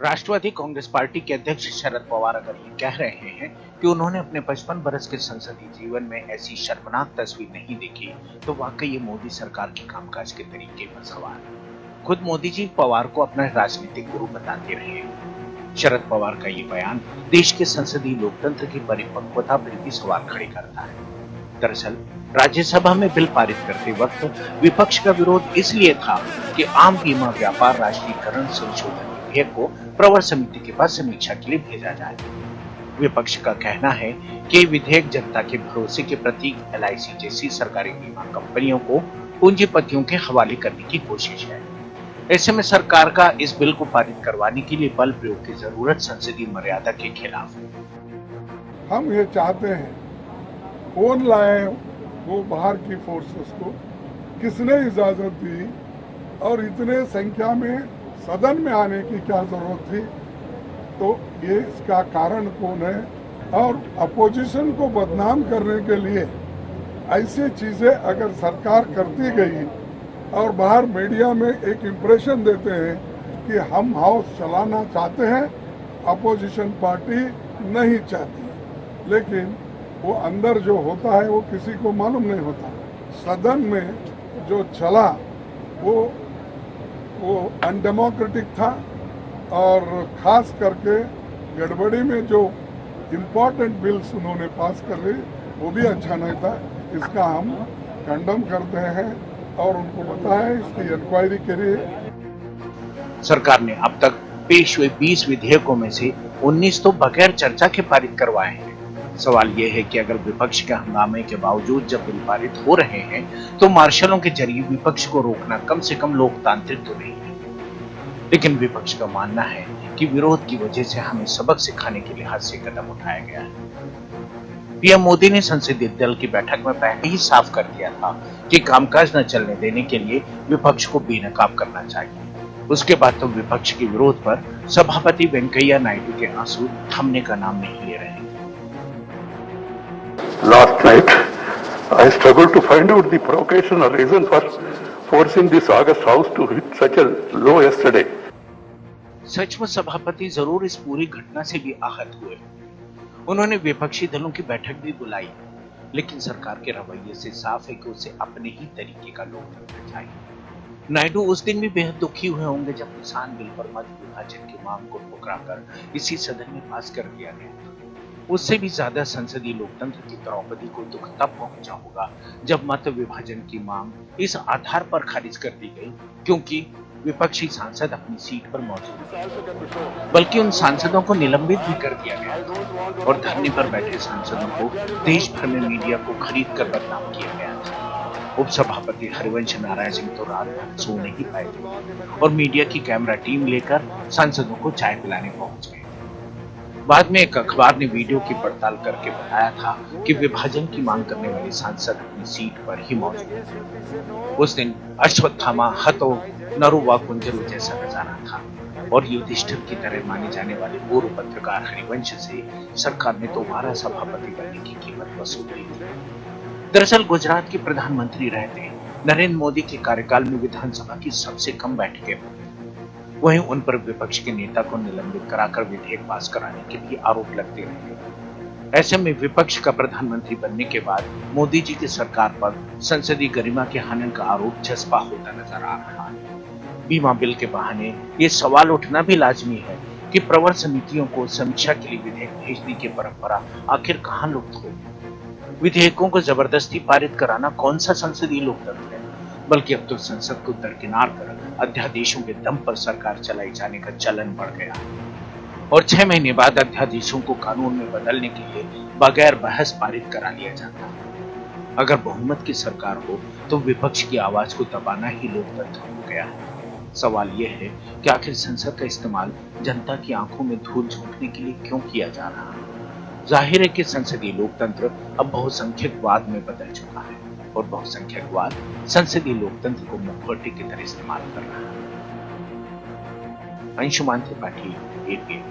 राष्ट्रवादी Congress party के अध्यक्ष शरद पवार अगर ये कह रहे हैं कि उन्होंने अपने 55 बरस के संसदीय जीवन में ऐसी शर्मनाक तस्वीर नहीं देखी, तो वाकई ये मोदी सरकार के कामकाज के तरीके पर सवाल है। खुद मोदी जी पवार को अपना राजनीतिक गुरु बताते रहे। शरद पवार का ये बयान देश के संसदीय लोकतंत्र की परिपक्वता पर भी सवाल खड़े करता है। दरअसल राज्यसभा में बिल पारित करते वक्त विपक्ष का विरोध इसलिए था कि आम बीमा व्यापार राष्ट्रीयकरण संशोधन विधेयक को प्रवर समिति के पास समीक्षा के लिए भेजा जाए। विपक्ष का कहना है कि विधेयक जनता के भरोसे के प्रतीक LIC जैसी सरकारी बीमा कंपनियों को पूंजीपतियों के हवाले करने की कोशिश है। ऐसे में सरकार का इस बिल को पारित करवाने के लिए बल प्रयोग की जरूरत संसदीय मर्यादा के खिलाफ है। हम ये चाहते हैं, कौन लाए वो बाहर की फोर्सेस को, किसने इजाजत दी और इतने संख्या में सदन में आने की क्या जरूरत थी, तो ये इसका कारण कौन है। और अपोजिशन को बदनाम करने के लिए ऐसी चीजें अगर सरकार करती गई और बाहर मीडिया में एक इम्प्रेशन देते हैं कि हम हाउस चलाना चाहते हैं, अपोजिशन पार्टी नहीं चाहती, लेकिन वो अंदर जो होता है वो किसी को मालूम नहीं होता। सदन में जो चला वो अनडेमोक्रेटिक था और खास करके गड़बड़ी में जो इम्पोर्टेंट बिल्स उन्होंने पास कर ली वो भी अच्छा नहीं था। इसका हम कंडम करते हैं और उनको बताया इसकी इंक्वायरी करिए। सरकार ने अब तक पेश हुए 20 विधेयकों में से 19 तो बगैर चर्चा के पारित करवाए हैं। सवाल यह है कि अगर विपक्ष के हंगामे के बावजूद जब बिल पारित हो रहे हैं तो मार्शलों के जरिए विपक्ष को रोकना कम से कम लोकतांत्रिक तो नहीं है। लेकिन विपक्ष का मानना है कि विरोध की वजह से हमें सबक सिखाने के लिहाज से कदम उठाया गया है। पीएम मोदी ने संसदीय दल की बैठक में पहले ही साफ कर दिया था कि कामकाज न चलने देने के लिए विपक्ष को बेनकाब करना चाहिए। उसके बाद तो विपक्ष के विरोध पर सभापति वेंकैया नायडू के आंसू थमने का नाम नहीं ले रहे। Last night, I struggled to find out the provocation or reason for forcing this August House to hit such a low yesterday. सचमुच सभापति जरूर इस पूरी घटना से भी आहत हुए। उन्होंने विपक्षी दलों की बैठक भी बुलाई, लेकिन सरकार के रवैये से साफ है कि उसे अपने ही तरीके का लोकतंत्र चाहिए। नायडू उस दिन भी बेहद दुखी हुए होंगे जब किसान बिल पर मत विभाजन की मांग को ठुकराकर इसी सदन में पास कर दिया गया। उससे भी ज्यादा संसदीय लोकतंत्र की द्रौपदी को दुख तब पहुंचा होगा जब मत विभाजन की मांग इस आधार पर खारिज कर दी गई क्योंकि विपक्षी सांसद अपनी सीट पर मौजूद थे, बल्कि उन सांसदों को निलंबित भी कर दिया गया और धरने पर बैठे सांसदों को देश भर में मीडिया को खरीद कर बदनाम किया गया था। उपसभापति हरिवंश नारायण सिंह तो रात भर सो नहीं पाए थे और मीडिया की कैमरा टीम लेकर सांसदों को चाय पिलाने पहुंच गए। बाद में एक अखबार ने वीडियो की पड़ताल करके बताया था कि विभाजन की मांग करने वाले सांसद अपनी सीट पर ही मौजूद थे। उस दिन अश्वत्थामा हतो नरुवा कुंजरू जैसा नजारा था और युधिष्ठिर की तरह माने जाने वाले पूर्व पत्रकार हरिवंश से सरकार ने दोबारा सभापति बनने की कीमत वसूल ली थी। दरअसल गुजरात के प्रधानमंत्री रहते नरेंद्र मोदी के कार्यकाल में विधानसभा की सबसे कम बैठकें हुई। वहीं उन पर विपक्ष के नेता को निलंबित कराकर विधेयक पास कराने के भी आरोप लगते रहे। ऐसे में विपक्ष का प्रधानमंत्री बनने के बाद मोदी जी की सरकार पर संसदीय गरिमा के हनन का आरोप झसपा होता नजर आ रहा है। बीमा बिल के बहाने ये सवाल उठना भी लाजमी है कि प्रवर समितियों को समीक्षा के लिए विधेयक भेजने की परंपरा आखिर कहां लुप्त हो। विधेयकों को जबरदस्ती पारित कराना कौन सा संसदीय लोकतंत्र है, बल्कि अब तो संसद को दरकिनार कर अध्यादेशों के दम पर सरकार चलाई जाने का चलन बढ़ गया और 6 महीने बाद अध्यादेशों को कानून में बदलने के लिए बगैर बहस पारित करा लिया जाता है। अगर बहुमत की सरकार हो तो विपक्ष की आवाज को दबाना ही लोकतंत्र हो गया है। सवाल यह है कि आखिर संसद का इस्तेमाल जनता की आंखों में धूल झोंकने के लिए क्यों किया जा रहा है। जाहिर है कि संसदीय लोकतंत्र अब बहुसंख्यकवाद में बदल चुका है और बहुसंख्यकवाद संसदीय लोकतंत्र को मुखौटे की तरह इस्तेमाल कर रहा है। अंशुमान त्रिपाठी, APN।